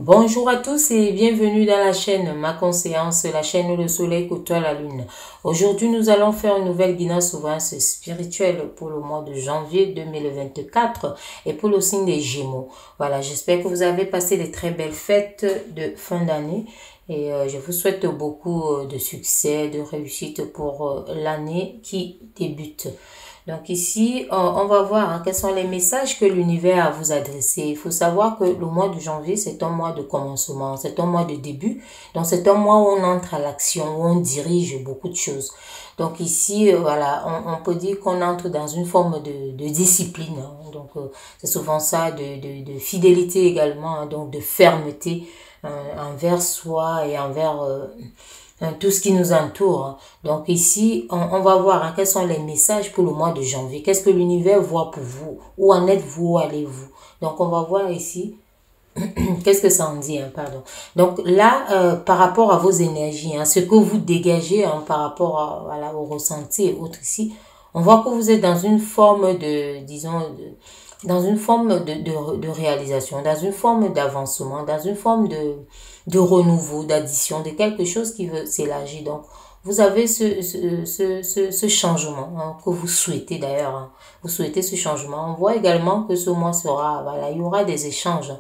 Bonjour à tous et bienvenue dans la chaîne Ma Conscience, la chaîne où le soleil côtoie la lune. Aujourd'hui, nous allons faire une nouvelle guidance spirituelle pour le mois de janvier 2024 et pour le signe des Gémeaux. Voilà, j'espère que vous avez passé de très belles fêtes de fin d'année et je vous souhaite beaucoup de succès, de réussite pour l'année qui débute. Donc ici, on va voir quels sont les messages que l'univers a à vous adresser. Il faut savoir que le mois de janvier, c'est un mois de commencement, c'est un mois de début. Donc c'est un mois où on entre à l'action, où on dirige beaucoup de choses. Donc ici, voilà, on peut dire qu'on entre dans une forme de discipline. Donc c'est souvent ça, de fidélité également, donc de fermeté envers soi et envers tout ce qui nous entoure. Donc ici, on va voir quels sont les messages pour le mois de janvier. Qu'est-ce que l'univers voit pour vous? Où en êtes-vous? Où allez-vous? Donc on va voir ici. Qu'est-ce que ça en dit, pardon. Donc là, par rapport à vos énergies, ce que vous dégagez par rapport voilà, au ressenti et autres ici, on voit que vous êtes dans une forme dans une forme de réalisation, dans une forme d'avancement, dans une forme de renouveau, d'addition, de quelque chose qui veut s'élargir. Donc, vous avez ce changement que vous souhaitez d'ailleurs. Vous souhaitez ce changement. On voit également que ce mois sera, voilà, il y aura des échanges.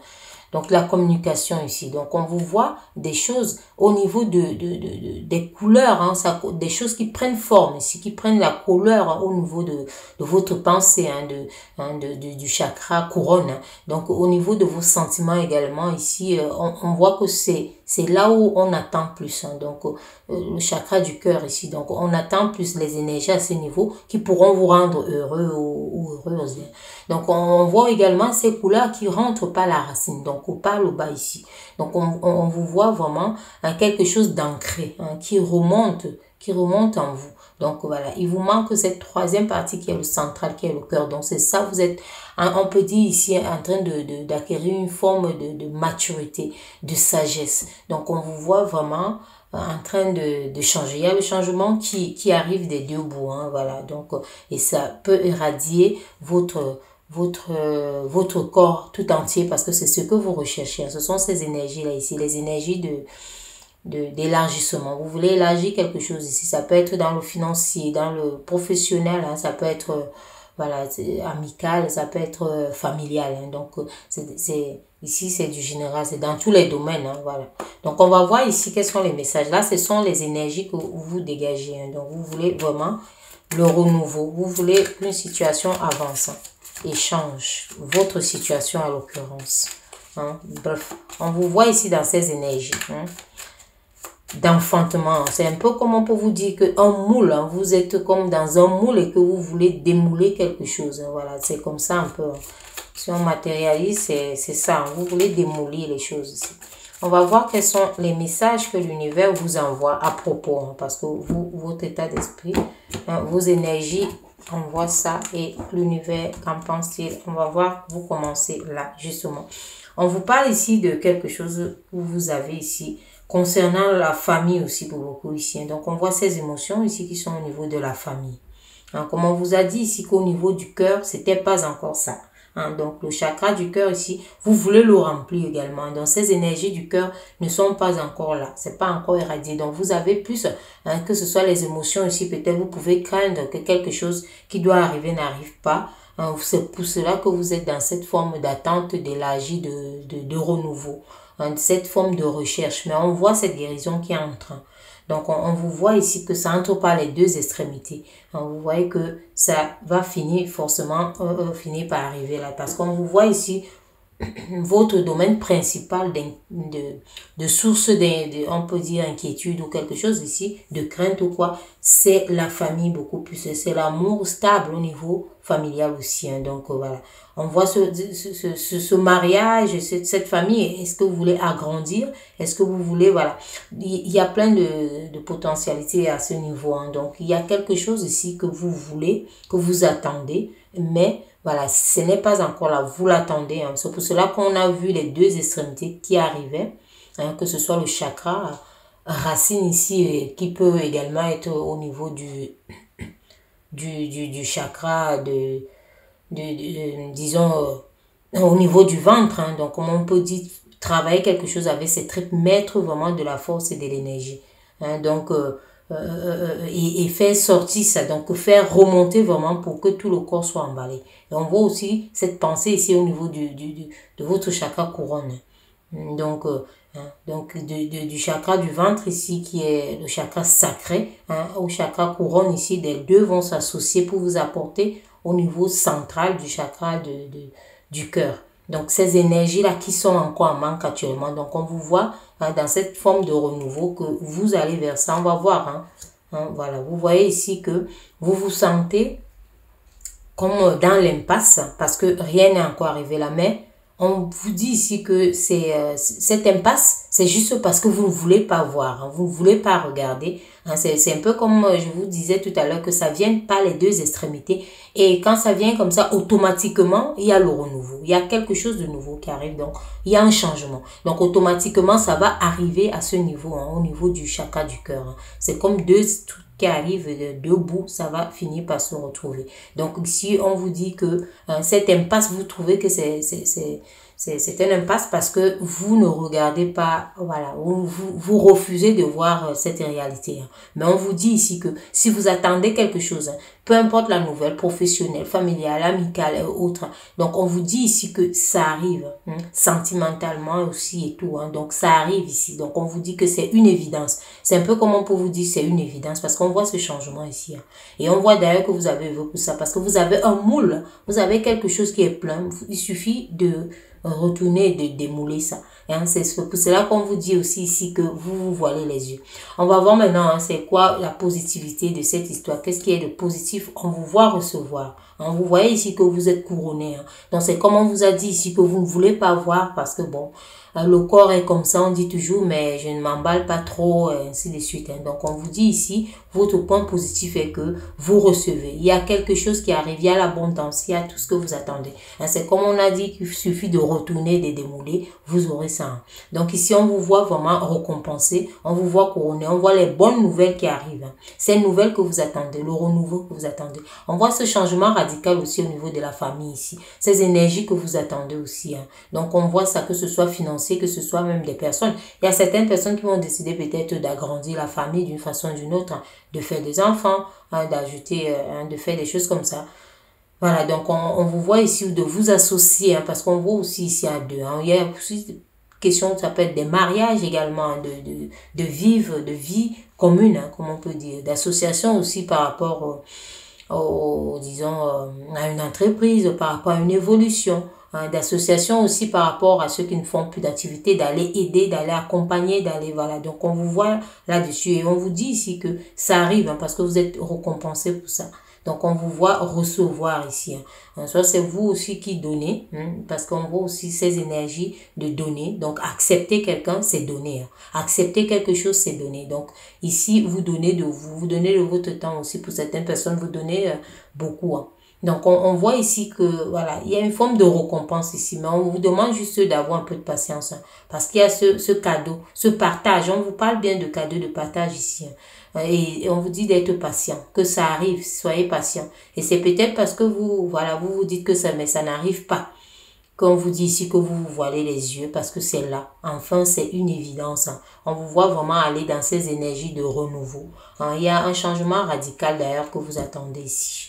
Donc, la communication ici. Donc, on vous voit des choses au niveau des couleurs, des choses qui prennent forme ici, qui prennent la couleur au niveau de votre pensée, du chakra couronne. Donc, au niveau de vos sentiments également, ici, on voit que c'est là où on attend plus. Donc, le chakra du cœur ici. Donc, on attend plus les énergies à ce niveau qui pourront vous rendre heureux ou heureuse. Donc, on voit également ces couleurs qui rentrent par la racine. Donc, par le bas ici. Donc, on vous voit vraiment quelque chose d'ancré, qui remonte en vous. Donc, voilà, il vous manque cette troisième partie qui est le central, qui est le cœur. Donc, c'est ça, vous êtes, on peut dire ici, en train d'acquérir une forme de maturité, de sagesse. Donc, on vous voit vraiment en train de changer. Il y a le changement qui arrive des deux bouts, voilà. Donc, et ça peut irradier votre corps tout entier parce que c'est ce que vous recherchez. Ce sont ces énergies-là ici, les énergies d'élargissement. Vous voulez élargir quelque chose ici. Ça peut être dans le financier, dans le professionnel, ça peut être voilà, amical, ça peut être familial. Donc, ici, c'est du général, c'est dans tous les domaines. Voilà. Donc, on va voir ici quels sont les messages. Là, ce sont les énergies que vous dégagez. Donc, vous voulez vraiment le renouveau. Vous voulez qu'une situation avance, et change votre situation à l'occurrence. Bref, on vous voit ici dans ces énergies. D'enfantement. C'est un peu comme on peut vous dire qu'un moule, vous êtes comme dans un moule et que vous voulez démouler quelque chose. Voilà, c'est comme ça un peu. Si on matérialise, c'est ça. Vous voulez démolir les choses ici. On va voir quels sont les messages que l'univers vous envoie à propos. Parce que votre état d'esprit, vos énergies, on voit ça. Et l'univers, qu'en pense-t-il? On va voir, vous commencez là, justement. On vous parle ici de quelque chose que vous avez ici concernant la famille aussi pour beaucoup ici. Donc, on voit ces émotions ici qui sont au niveau de la famille. Comme on vous a dit ici qu'au niveau du cœur, c'était pas encore ça. Donc, le chakra du cœur ici, vous voulez le remplir également. Donc, ces énergies du cœur ne sont pas encore là. C'est pas encore irradié. Donc, vous avez plus, que ce soit les émotions ici, peut-être vous pouvez craindre que quelque chose qui doit arriver n'arrive pas. C'est pour cela que vous êtes dans cette forme d'attente, d'élargie, de renouveau. Cette forme de recherche. Mais on voit cette guérison qui est en train. Donc, on vous voit ici que ça entre par les deux extrémités. Vous voyez que ça va finir forcément, finir par arriver là. Parce qu'on vous voit ici, votre domaine principal de source, on peut dire inquiétude ou quelque chose ici, de crainte ou quoi, c'est la famille beaucoup plus. C'est l'amour stable au niveau familial aussi. Donc, voilà. On voit ce mariage, cette famille. Est-ce que vous voulez agrandir? Est-ce que vous voulez, voilà. Il y a plein de potentialités à ce niveau. Donc, il y a quelque chose ici que vous voulez, que vous attendez, mais voilà, ce n'est pas encore là. Vous l'attendez. C'est pour cela qu'on a vu les deux extrémités qui arrivaient, que ce soit le chakra racine ici, qui peut également être au niveau du chakra disons, au niveau du ventre. Donc, comme on peut dire, travailler quelque chose avec ses tripes, mettre vraiment de la force et de l'énergie. Hein, donc, et faire sortir ça, donc faire remonter vraiment pour que tout le corps soit emballé. Et on voit aussi cette pensée ici au niveau de votre chakra couronne. Donc, du chakra du ventre ici, qui est le chakra sacré, hein, au chakra couronne ici, les deux vont s'associer pour vous apporter au niveau central du chakra du cœur. Donc, ces énergies-là qui sont encore en manque actuellement. Donc, on vous voit hein, dans cette forme de renouveau que vous allez vers ça. On va voir. Voilà, vous voyez ici que vous vous sentez comme dans l'impasse parce que rien n'est encore arrivé là. Mais on vous dit ici que cette impasse, c'est juste parce que vous ne voulez pas voir, hein, vous ne voulez pas regarder. Hein, c'est un peu comme je vous disais tout à l'heure que ça vient par les deux extrémités. Et quand ça vient comme ça, automatiquement, il y a le renouveau. Il y a quelque chose de nouveau qui arrive. Donc, il y a un changement. Donc, automatiquement, ça va arriver à ce niveau, hein, au niveau du chakra du cœur. Hein. C'est comme deux trucs qui arrivent de bout, ça va finir par se retrouver. Donc, ici, on vous dit que cette impasse, vous trouvez que c'est un impasse parce que vous ne regardez pas, voilà, vous refusez de voir cette réalité. Hein. Mais on vous dit ici que si vous attendez quelque chose, hein, peu importe la nouvelle, professionnelle, familiale, amicale, autre, donc on vous dit ici que ça arrive, hein, sentimentalement aussi et tout, hein, donc ça arrive ici. Donc on vous dit que c'est une évidence. C'est un peu comme on peut vous dire c'est une évidence parce qu'on voit ce changement ici. Hein. Et on voit d'ailleurs que vous avez évoqué ça parce que vous avez un moule, vous avez quelque chose qui est plein, il suffit de retourner et de démouler ça. Hein, c'est pour cela qu'on vous dit aussi ici que vous vous voilez les yeux. On va voir maintenant hein, c'est quoi la positivité de cette histoire. Qu'est-ce qui est de positif? On vous voit recevoir. Hein, vous voyez ici que vous êtes couronné. Hein. Donc c'est comme on vous a dit ici que vous ne voulez pas voir parce que bon, le corps est comme ça, on dit toujours, mais je ne m'emballe pas trop, ainsi de suite. Hein. Donc, on vous dit ici, votre point positif est que vous recevez. Il y a quelque chose qui arrive, il y a l'abondance, il y a tout ce que vous attendez. Hein. C'est comme on a dit qu'il suffit de retourner, de démouler, vous aurez ça. Hein. Donc, ici, on vous voit vraiment récompensé, on vous voit couronné, on voit les bonnes nouvelles qui arrivent. Hein. Ces nouvelles que vous attendez, le renouveau que vous attendez. On voit ce changement radical aussi au niveau de la famille ici. Ces énergies que vous attendez aussi. Hein. Donc, on voit ça, que ce soit financier, que ce soit même des personnes. Il y a certaines personnes qui vont décider peut-être d'agrandir la famille d'une façon ou d'une autre, hein, de faire des enfants, hein, d'ajouter, de faire des choses comme ça. Voilà, donc on vous voit ici de vous associer, hein, parce qu'on voit aussi ici à deux. Hein. Il y a aussi question, ça peut être des mariages également, hein, de vivre, de vie commune, hein, comme on peut dire, d'association aussi par rapport disons, à une entreprise, par rapport à une évolution. Hein, d'association aussi par rapport à ceux qui ne font plus d'activité, d'aller aider, d'aller accompagner, d'aller, voilà. Donc, on vous voit là-dessus et on vous dit ici que ça arrive hein, parce que vous êtes récompensé pour ça. Donc, on vous voit recevoir ici. Hein. Soit c'est vous aussi qui donnez, hein, parce qu'on voit aussi ces énergies de donner. Donc, accepter quelqu'un, c'est donner. Hein. Accepter quelque chose, c'est donner. Donc, ici, vous donnez de vous, vous donnez de votre temps aussi. Pour certaines personnes, vous donnez beaucoup. Hein. Donc, on voit ici que, voilà, il y a une forme de récompense ici, mais on vous demande juste d'avoir un peu de patience, hein, parce qu'il y a ce cadeau, ce partage. On vous parle bien de cadeau, de partage ici, hein, et on vous dit d'être patient, que ça arrive, soyez patient. Et c'est peut-être parce que vous, voilà, vous vous dites que ça, mais ça n'arrive pas, qu'on vous dit ici que vous vous voilez les yeux, parce que c'est là. Enfin, c'est une évidence. Hein. On vous voit vraiment aller dans ces énergies de renouveau. Hein. Il y a un changement radical d'ailleurs que vous attendez ici.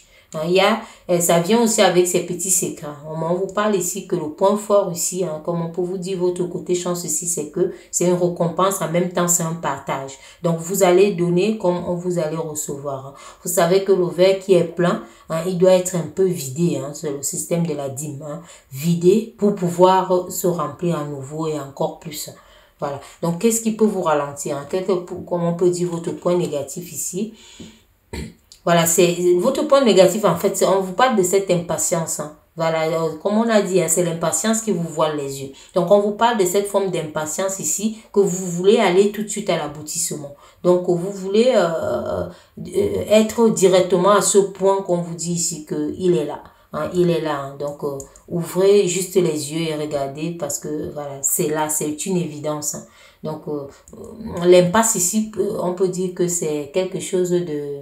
Ça vient aussi avec ces petits secrets. On vous parle ici que le point fort ici, hein, comme on peut vous dire votre côté chance ici, c'est que c'est une récompense, en même temps c'est un partage. Donc vous allez donner comme on vous allez recevoir. Hein. Vous savez que le verre qui est plein, hein, il doit être un peu vidé, hein, c'est le système de la dîme, hein, vidé pour pouvoir se remplir à nouveau et encore plus. Voilà. Donc qu'est-ce qui peut vous ralentir, hein? Comme on peut dire votre point négatif ici. Voilà, c'est votre point négatif, en fait, on vous parle de cette impatience. Hein. Voilà, comme on a dit, hein, c'est l'impatience qui vous voile les yeux. Donc, on vous parle de cette forme d'impatience ici, que vous voulez aller tout de suite à l'aboutissement. Donc, vous voulez être directement à ce point qu'on vous dit ici qu'il est là. Hein, il est là. Hein. Donc, ouvrez juste les yeux et regardez parce que, voilà, c'est là, c'est une évidence. Hein. Donc, l'impasse ici, on peut dire que c'est quelque chose de...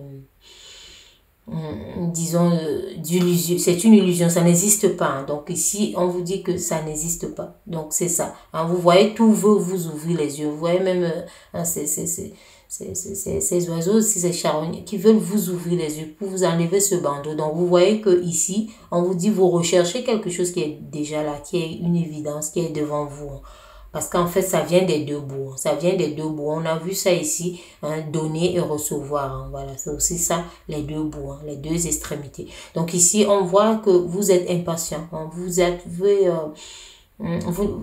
disons, d'illusion. C'est une illusion, ça n'existe pas. Hein. Donc ici, on vous dit que ça n'existe pas. Donc c'est ça. Hein. Vous voyez, tout veut vous ouvrir les yeux. Vous voyez même hein, ces oiseaux aussi, ces charognards qui veulent vous ouvrir les yeux pour vous enlever ce bandeau. Donc vous voyez que ici, on vous dit, vous recherchez quelque chose qui est déjà là, qui est une évidence, qui est devant vous. Hein. Parce qu'en fait, ça vient des deux bouts. Ça vient des deux bouts. On a vu ça ici, hein, donner et recevoir. Hein, voilà, c'est aussi ça, les deux bouts, hein, les deux extrémités. Donc ici, on voit que vous êtes impatient. Hein,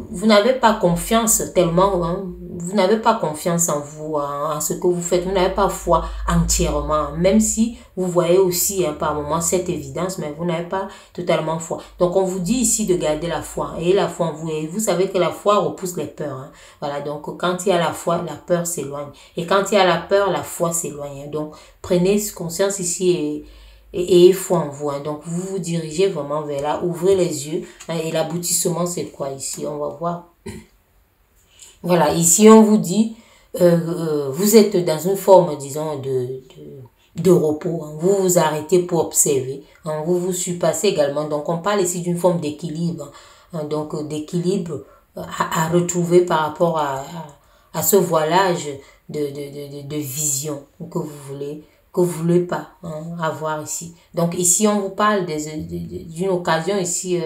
vous n'avez pas confiance tellement, hein, vous n'avez pas confiance en vous, hein, en ce que vous faites, vous n'avez pas foi entièrement, même si vous voyez aussi hein, par moments cette évidence, mais vous n'avez pas totalement foi. Donc on vous dit ici de garder la foi, et la foi en vous, et vous savez que la foi repousse les peurs. Hein. Voilà, donc quand il y a la foi, la peur s'éloigne, et quand il y a la peur, la foi s'éloigne. Hein. Donc prenez conscience ici et ayez foi en vous. Hein. Donc, vous vous dirigez vraiment vers là. Ouvrez les yeux. Hein. Et l'aboutissement, c'est quoi ici? On va voir. Voilà, ici, on vous dit, vous êtes dans une forme, disons, de repos. Hein. Vous vous arrêtez pour observer. Hein. Vous vous surpassez également. Donc, on parle ici d'une forme d'équilibre. Hein. Donc, d'équilibre à retrouver par rapport à ce voilage de vision que vous voulez pas hein, avoir ici. Donc ici, on vous parle d'une occasion ici.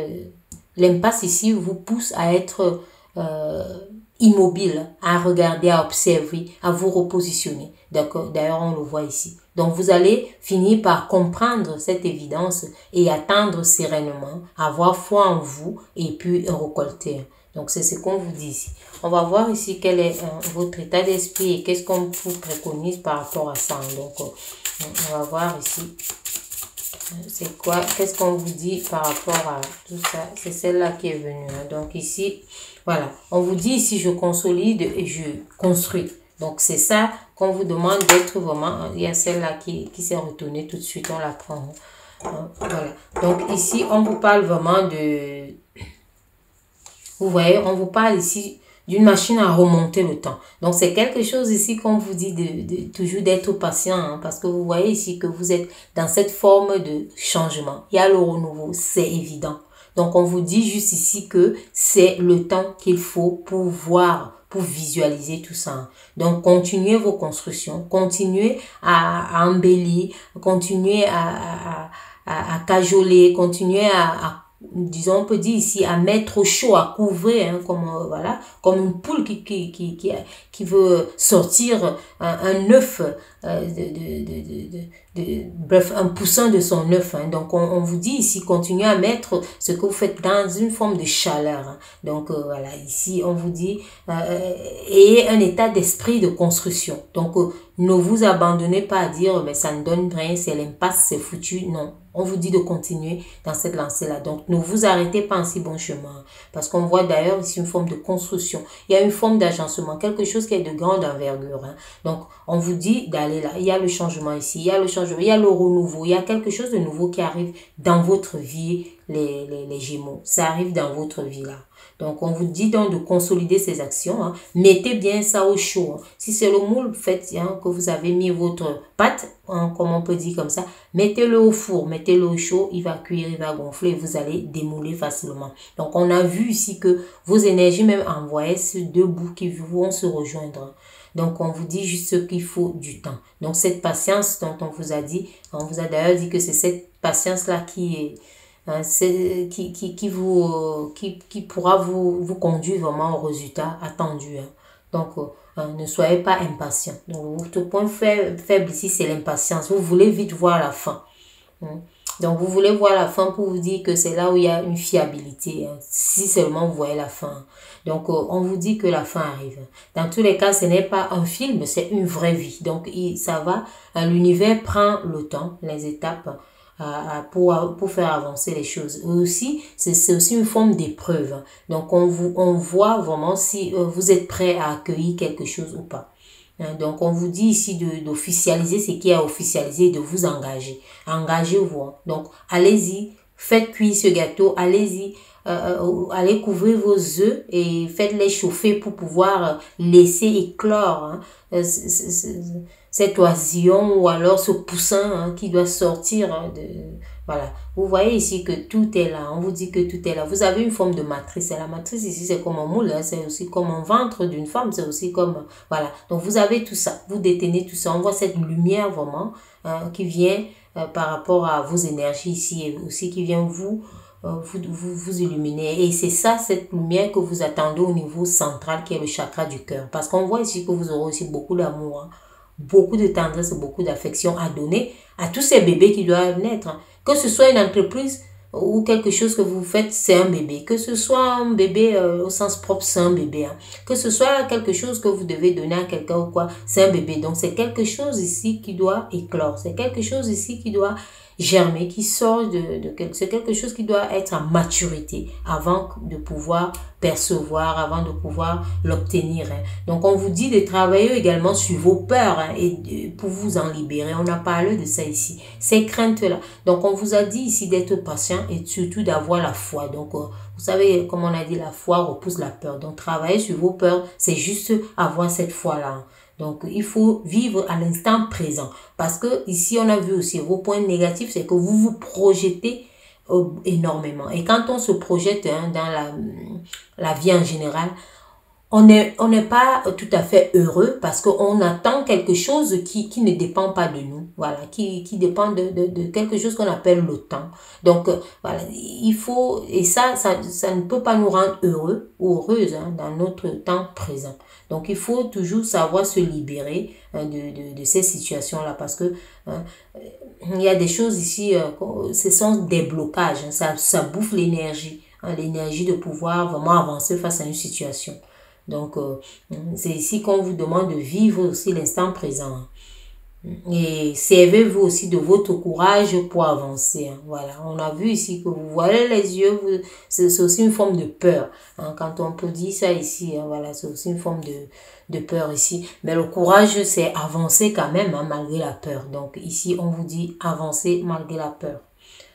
L'impasse ici vous pousse à être immobile, à regarder, à observer, à vous repositionner. D'accord. D'ailleurs, on le voit ici. Donc, vous allez finir par comprendre cette évidence et attendre sereinement, avoir foi en vous et puis récolter. Donc, c'est ce qu'on vous dit ici. On va voir ici quel est votre état d'esprit et qu'est-ce qu'on vous préconise par rapport à ça. Donc, on va voir ici. C'est quoi? Qu'est-ce qu'on vous dit par rapport à tout ça? C'est celle-là qui est venue. Hein. Donc, ici, voilà. On vous dit ici, je consolide et je construis. Donc, c'est ça qu'on vous demande d'être vraiment. Il y a celle-là qui s'est retournée tout de suite. On la prend. Hein. Voilà. Donc, ici, on vous parle vraiment de... Vous voyez, on vous parle ici d'une machine à remonter le temps. Donc, c'est quelque chose ici qu'on vous dit toujours d'être patient. Hein, parce que vous voyez ici que vous êtes dans cette forme de changement. Il y a le renouveau, c'est évident. Donc, on vous dit juste ici que c'est le temps qu'il faut pour voir, pour visualiser tout ça. Donc, continuez vos constructions, continuez à embellir, continuez à cajoler, continuez disons, on peut dire ici, à mettre au chaud, à couvrir, hein, comme, voilà, comme une poule qui veut sortir un œuf, bref, un poussin de son œuf. Hein. Donc, on vous dit ici, continuez à mettre ce que vous faites dans une forme de chaleur. Hein. Donc, voilà, ici, on vous dit, ayez un état d'esprit de construction. Donc, ne vous abandonnez pas à dire, mais ça ne donne rien, c'est l'impasse, c'est foutu. Non. On vous dit de continuer dans cette lancée-là. Donc, ne vous arrêtez pas en si bon chemin. Parce qu'on voit d'ailleurs ici une forme de construction. Il y a une forme d'agencement, quelque chose qui est de grande envergure. Hein. Donc, on vous dit d'aller là. Il y a le changement ici, il y a le changement, il y a le renouveau, il y a quelque chose de nouveau qui arrive dans votre vie, les Gémeaux. Ça arrive dans votre vie là. Donc, on vous dit donc de consolider ces actions. Hein. Mettez bien ça au chaud. Hein. Si c'est le moule, faites hein, que vous avez mis votre pâte, hein, comme on peut dire comme ça, mettez-le au four, mettez-le au chaud, il va cuire, il va gonfler, vous allez démouler facilement. Donc, on a vu ici que vos énergies même envoyées sur deux bouts qui vont se rejoindre. Donc, on vous dit juste qu'il faut du temps. Donc, cette patience dont on vous a dit, on vous a d'ailleurs dit que c'est cette patience-là qui est... qui pourra vous conduire vraiment au résultat attendu. Hein. Donc, ne soyez pas impatient. Donc, votre point faible ici, c'est l'impatience. Vous voulez vite voir la fin. Hein. Donc, vous voulez voir la fin pour vous dire que c'est là où il y a une fiabilité. Hein, si seulement vous voyez la fin. Donc, on vous dit que la fin arrive. Dans tous les cas, ce n'est pas un film, c'est une vraie vie. Donc, ça va. L'univers prend le temps, les étapes, pour faire avancer les choses. Et aussi, c'est aussi une forme d'épreuve. Donc, on voit vraiment si vous êtes prêt à accueillir quelque chose ou pas. Donc, on vous dit ici d'officialiser ce qui est officialisé et de vous engager. Engagez-vous. Hein. Donc, allez-y, faites cuire ce gâteau, allez-y, allez couvrir vos œufs et faites-les chauffer pour pouvoir laisser éclore. Hein. cet oisillon ou alors ce poussin hein, qui doit sortir hein, de... Voilà. Vous voyez ici que tout est là. On vous dit que tout est là. Vous avez une forme de matrice. Et la matrice ici, c'est comme un moule. Hein, c'est aussi comme un ventre d'une femme. C'est aussi comme... Voilà. Donc, vous avez tout ça. Vous détenez tout ça. On voit cette lumière vraiment qui vient par rapport à vos énergies ici et aussi qui vient vous illuminer. Et c'est ça, cette lumière que vous attendez au niveau central qui est le chakra du cœur. Parce qu'on voit ici que vous aurez aussi beaucoup d'amour, hein, beaucoup de tendresse, beaucoup d'affection à donner à tous ces bébés qui doivent naître. Hein. Que ce soit une entreprise ou quelque chose que vous faites, c'est un bébé. Que ce soit un bébé au sens propre, c'est un bébé. Hein. Que ce soit quelque chose que vous devez donner à quelqu'un ou quoi, c'est un bébé. Donc c'est quelque chose ici qui doit éclore. C'est quelque chose ici qui doit germer, qui sort c'est quelque chose qui doit être en maturité avant de pouvoir percevoir, avant de pouvoir l'obtenir. Hein. Donc on vous dit de travailler également sur vos peurs hein, et pour vous en libérer. On a parlé de ça ici, ces craintes-là. Donc on vous a dit ici d'être patient et surtout d'avoir la foi. Donc vous savez, comme on a dit, la foi repousse la peur. Donc travailler sur vos peurs, c'est juste avoir cette foi-là. Hein. Donc, il faut vivre à l'instant présent. Parce que ici, on a vu aussi vos points négatifs, c'est que vous vous projetez énormément. Et quand on se projette hein, dans la vie en général, on n'est pas tout à fait heureux parce qu'on attend quelque chose qui ne dépend pas de nous. Voilà, qui dépend de quelque chose qu'on appelle le temps. Donc, voilà, il faut, et ça ne peut pas nous rendre heureux ou heureuses hein, dans notre temps présent. Donc, il faut toujours savoir se libérer hein, de ces situations-là parce que hein, il y a des choses ici, ce sont des blocages, hein, ça bouffe l'énergie, hein, l'énergie de pouvoir vraiment avancer face à une situation. Donc, c'est ici qu'on vous demande de vivre aussi l'instant présent. Et servez-vous aussi de votre courage pour avancer. Hein. Voilà, on a vu ici que vous voyez les yeux, c'est aussi une forme de peur. Hein. Quand on peut dire ça ici, hein, voilà, c'est aussi une forme de peur ici. Mais le courage, c'est avancer quand même, hein, malgré la peur. Donc ici, on vous dit avancer malgré la peur.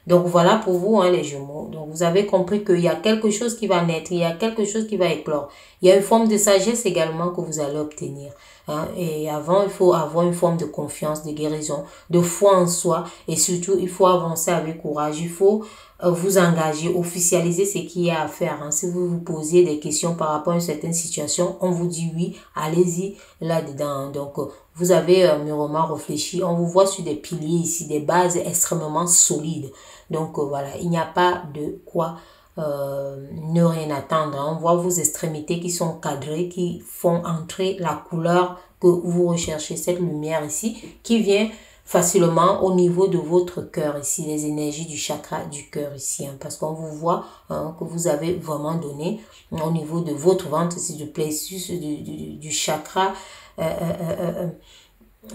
Donc voilà pour vous hein, les Gémeaux. Donc vous avez compris qu'il y a quelque chose qui va naître, il y a quelque chose qui va éclore. Il y a une forme de sagesse également que vous allez obtenir. Hein. Et avant, il faut avoir une forme de confiance, de guérison, de foi en soi. Et surtout, il faut avancer avec courage. Il faut vous engager, officialiser ce qu'il y a à faire. Hein. Si vous vous posez des questions par rapport à une certaine situation, on vous dit oui, allez-y là-dedans. Donc, vous avez mûrement réfléchi. On vous voit sur des piliers ici, des bases extrêmement solides. Donc, voilà, il n'y a pas de quoi ne rien attendre. On voit vos extrémités qui sont cadrées, qui font entrer la couleur que vous recherchez, cette lumière ici, qui vient facilement au niveau de votre cœur ici, les énergies du chakra du cœur ici, hein, parce qu'on vous voit hein, que vous avez vraiment donné au niveau de votre ventre ici, du plexus, du chakra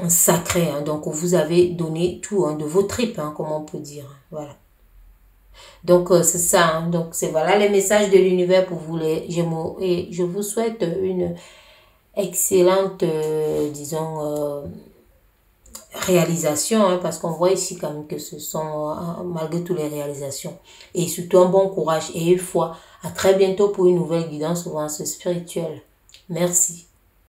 sacré, hein, donc vous avez donné tout hein, de vos tripes, hein, comme on peut dire, hein, voilà. Donc c'est ça, hein, donc c'est voilà les messages de l'univers pour vous les Gémeaux et je vous souhaite une excellente, disons, réalisation, hein, parce qu'on voit ici quand même que ce sont, malgré toutes les réalisations, et surtout un bon courage et une foi. À très bientôt pour une nouvelle guidance ou spirituelle. Merci.